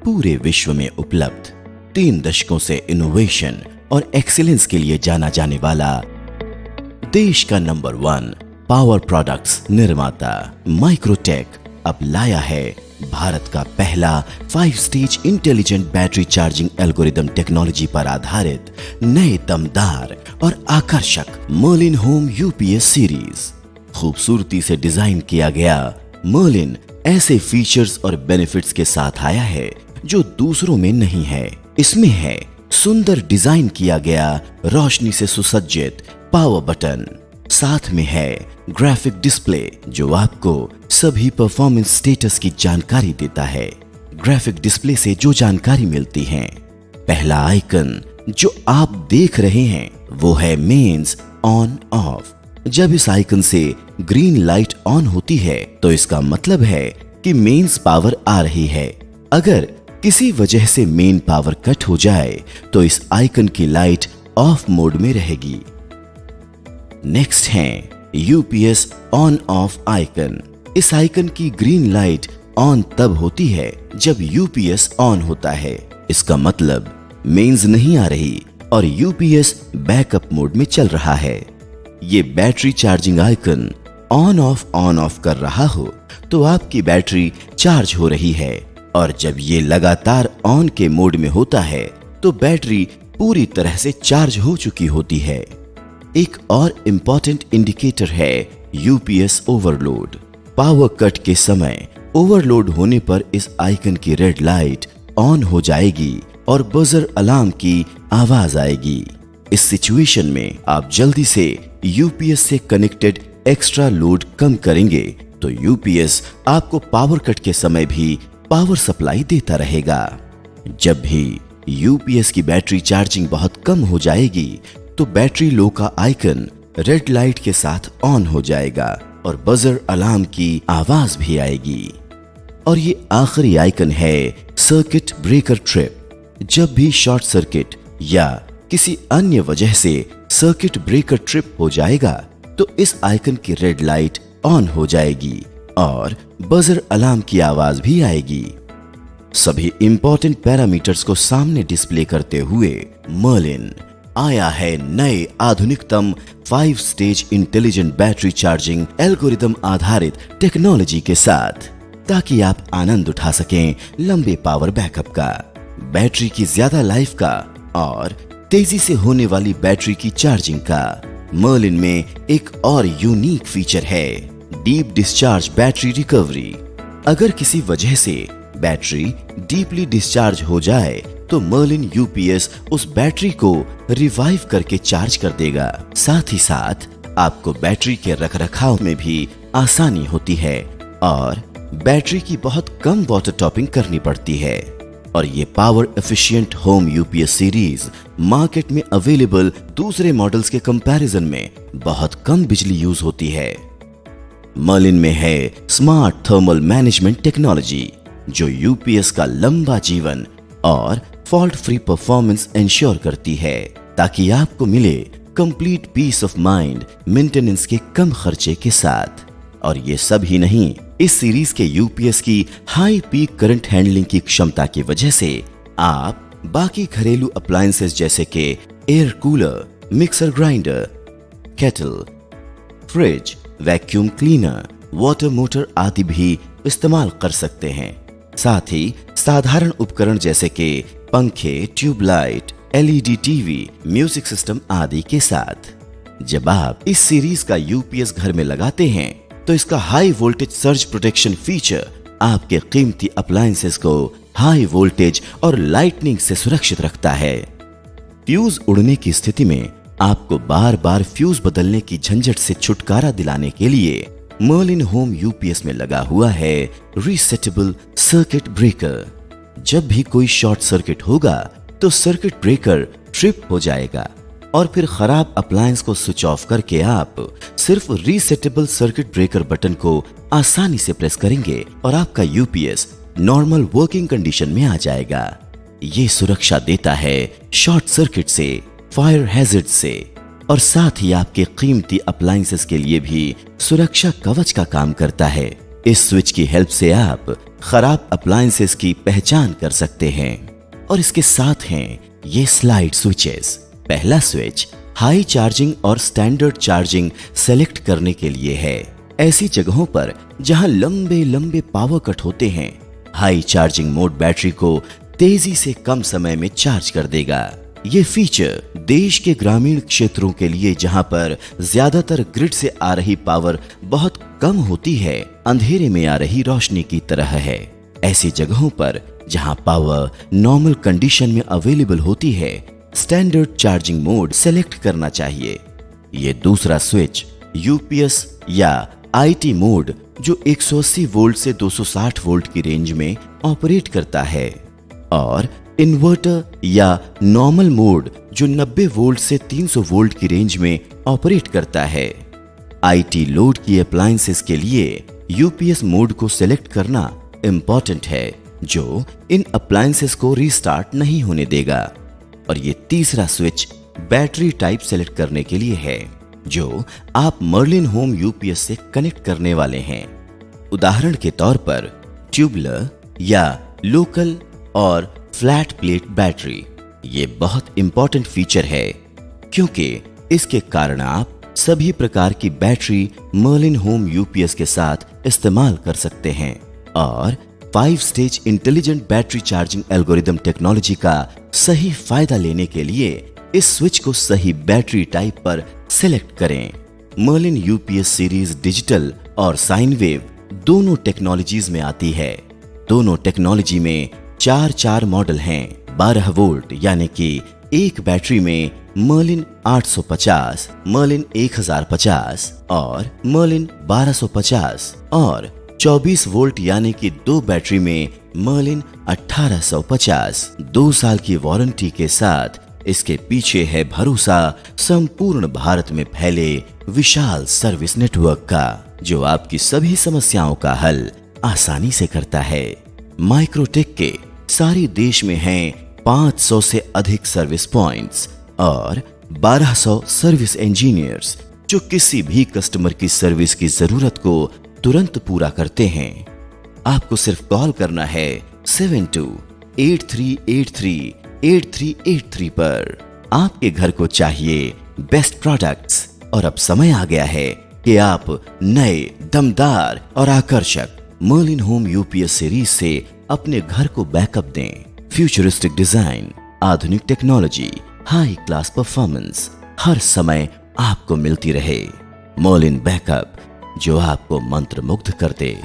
पूरे विश्व में उपलब्ध 3 दशकों से इनोवेशन और एक्सीलेंस के लिए जाना जाने वाला देश का नंबर 1 पावर प्रोडक्ट्स निर्माता माइक्रोटेक अब लाया है भारत का पहला 5 stage intelligent battery charging algorithm technology पर आधारित नए दमदार और आकर्षक मर्लिन होम यूपीएस सीरीज। खूबसूरती से डिजाइन किया गया मर्लिन ऐसे फीचर्स और बेनिफिट्स के साथ आया है जो दूसरों में नहीं है। इसमें है सुंदर डिजाइन किया गया रोशनी से सुसज्जित पावर बटन, साथ में है ग्राफिक डिस्प्ले जो आपको सभी परफॉर्मेंस स्टेटस की जानकारी देता है। ग्राफिक डिस्प्ले से जो जानकारी मिलती है, पहला आइकन जो आप देख रहे हैं वो है मेंस ऑन ऑफ। जब इस आइकन से ग्रीन लाइट ऑन होती है तो इसका मतलब है कि मेंस पावर आ रही है। अगर किसी वजह से मेन पावर कट हो जाए तो इस आइकन की लाइट ऑफ मोड में रहेगी। नेक्स्ट है यूपीएस ऑन ऑफ आइकन। इस आइकन की ग्रीन लाइट ऑन तब होती है जब यूपीएस ऑन होता है। इसका मतलब मेंस नहीं आ रही और यूपीएस बैकअप मोड में चल रहा है। ये battery charging icon on off कर रहा हो तो आपकी बैटरी चार्ज हो रही है, और जब ये लगातार ऑन के मोड में होता है तो बैटरी पूरी तरह से चार्ज हो चुकी होती है। एक और इम्पोर्टेंट इंडिकेटर है यूपीएस ओवरलोड। पावर कट के समय ओवरलोड होने पर इस आइकन की रेड लाइट ऑन हो जाएगी और बजर अलार्म की आवाज आएगी। इस सिचुएशन में आप जल्दी से यूपीएस से कनेक्टेड एक्स्ट्रा लोड कम करेंगे तो यूपीएस आपको पावर कट के समय भी पावर सप्लाई देता रहेगा। जब भी यूपीएस की बैटरी चार्जिंग बहुत कम हो जाएगी तो बैटरी लो का आइकन रेड लाइट के साथ ऑन हो जाएगा और बजर अलार्म की आवाज भी आएगी। और ये आखिरी आइकन है सर्किट ब्रेकर ट्रिप। जब भी शॉर्ट सर्किट या किसी अन्य वजह से सर्किट ब्रेकर ट्रिप हो जाएगा तो इस आइकन की रेड लाइट ऑन हो जाएगी और बजर अलार्म की आवाज भी आएगी। सभी इंपॉर्टेंट पैरामीटर्स को सामने डिस्प्ले करते हुए मर्लिन आया है नए आधुनिकतम 5 stage intelligent battery charging algorithm आधारित टेक्नोलॉजी के साथ, ताकि आप आनंद उठा सकें लंबे पावर बैकअप का, बैटरी की ज्यादा लाइफ का और तेजी से होने वाली बैटरी की चार्जिंग का। मर्लिन में एक और यूनिक फीचर है डीप डिस्चार्ज बैटरी रिकवरी। अगर किसी वजह से बैटरी डीपली डिस्चार्ज हो जाए तो मर्लिन यूपीएस उस बैटरी को रिवाइव करके चार्ज कर देगा। साथ ही साथ आपको बैटरी के रखरखाव में भी आसानी होती है और बैटरी की बहुत कम वाटर टॉपिंग करनी पड़ती है। और ये power efficient home UPS series market में अवेलेबल दूसरे मॉडल्स के कंपैरिजन में बहुत कम बिजली यूज होती है। मर्लिन में है स्मार्ट थर्मल मैनेजमेंट टेक्नोलॉजी जो यूपीएस का लंबा जीवन और फॉल्ट फ्री परफॉर्मेंस इंश्योर करती है, ताकि आपको मिले complete peace of mind maintenance के कम खर्चे के साथ। और ये सब ही नहीं, इस सीरीज के यूपीएस की हाई पीक करंट हैंडलिंग की क्षमता की वजह से आप बाकी घरेलू अप्लायंसेस जैसे कि air cooler, mixer grinder, kettle, fridge, vacuum cleaner, water motor आदि भी इस्तेमाल कर सकते हैं। साथ ही साधारण उपकरण जैसे कि पंखे, tubelight, LED TV, music system आदि के साथ। जब आप इस सीरीज का यूपीएस घर में लगाते हैं तो इसका high voltage surge protection feature आपके कीमती अप्लायंसेस को हाई वोल्टेज और लाइटनिंग से सुरक्षित रखता है। फ्यूज उड़ने की स्थिति में आपको बार बार फ्यूज बदलने की झंझट से छुटकारा दिलाने के लिए मर्लिन होम यूपीएस में लगा हुआ है रीसेटेबल सर्किट ब्रेकर। जब भी कोई शॉर्ट सर्किट होगा तो सर्किट ब्रेकर ट्रिप हो जाएगा और फिर खराब अप्लायंस को स्विच ऑफ करके आप सिर्फ रीसेटेबल सर्किट ब्रेकर बटन को आसानी से प्रेस करेंगे और आपका यूपीएस नॉर्मल वर्किंग कंडीशन में आ जाएगा। ये सुरक्षा देता है शॉर्ट सर्किट से, फायर हैजर्ड से और साथ ही आपके कीमती अप्लायंसेस के लिए भी सुरक्षा कवच का काम करता है। इस स्विच की हेल्प से आप खराब अप्लायंसेस की पहचान कर सकते हैं। और इसके साथ हैं ये स्लाइड स्विचेस। पहला स्विच हाई चार्जिंग और स्टैंडर्ड चार्जिंग सेलेक्ट करने के लिए है। ऐसी जगहों पर जहां लंबे लंबे पावर कट होते हैं, हाई चार्जिंग मोड बैटरी को तेजी से कम समय में चार्ज कर देगा। ये फीचर देश के ग्रामीण क्षेत्रों के लिए जहां पर ज्यादातर ग्रिड से आ रही पावर बहुत कम होती है, अंधेरे में आ रही रोशनी की तरह है। ऐसी जगहों पर जहां पावर नॉर्मल कंडीशन में अवेलेबल होती है, स्टैंडर्ड चार्जिंग मोड सेलेक्ट करना चाहिए। ये दूसरा स्विच यूपीएस या आईटी मोड जो 180 वोल्ट से 260 वोल्ट की रेंज में ऑपरेट करता है, और इन्वर्टर या नॉर्मल मोड जो 90 वोल्ट से 300 वोल्ट की रेंज में ऑपरेट करता है। आईटी लोड की अप्लायंसेस के लिए यूपीएस मोड को सेलेक्ट करना इंपॉर्टेंट है, जो इन अप्लायंसेस को रीस्टार्ट नहीं होने देगा। और ये तीसरा स्विच बैटरी टाइप सेलेक्ट करने के लिए है, जो आप मर्लिन होम यूपीएस से कनेक्ट करने वाले हैं। उदाहरण के तौर पर ट्यूबलर या लोकल और फ्लैट प्लेट बैटरी। ये बहुत इंपॉर्टेंट फीचर है, क्योंकि इसके कारण आप सभी प्रकार की बैटरी मर्लिन होम यूपीएस के साथ इस्तेमाल कर सकते हैं। और 5 stage intelligent battery charging algorithm technology का सही फायदा लेने के लिए इस स्विच को सही बैटरी टाइप पर सेलेक्ट करें। मर्लिन यूपीएस सीरीज डिजिटल और साइन वेव दोनों टेक्नोलॉजीज में आती है। दोनों टेक्नोलॉजी में 4 मॉडल हैं। 12 वोल्ट यानी कि एक बैटरी में मर्लिन 850, मर्लिन 1050 और मर्लिन 1250, और 24 वोल्ट यानी कि 2 बैटरी में मर्लिन 1850। 2 साल की वारंटी के साथ इसके पीछे है भरोसा संपूर्ण भारत में फैले विशाल सर्विस नेटवर्क का, जो आपकी सभी समस्याओं का हल आसानी से करता है। माइक्रोटेक के सारे देश में हैं 500 से अधिक सर्विस पॉइंट्स और 1200 सर्विस इंजीनियर्स, जो किसी भी कस्टमर की सर्विस की जरूरत को तुरंत पूरा करते हैं। आपको सिर्फ कॉल करना है 7283838383 पर। आपके घर को चाहिए बेस्ट प्रोडक्ट्स, और अब समय आ गया है कि आप नए, दमदार और आकर्षक मर्लिन होम यूपीएस सीरीज से अपने घर को बैकअप दें। फ्यूचरिस्टिक डिजाइन, आधुनिक टेक्नोलॉजी, हाई क्लास परफॉर्मेंस हर समय आपको मिलती रहे। मर्लिन बैकअप, जो आपको मंत्रमुग्ध कर दे।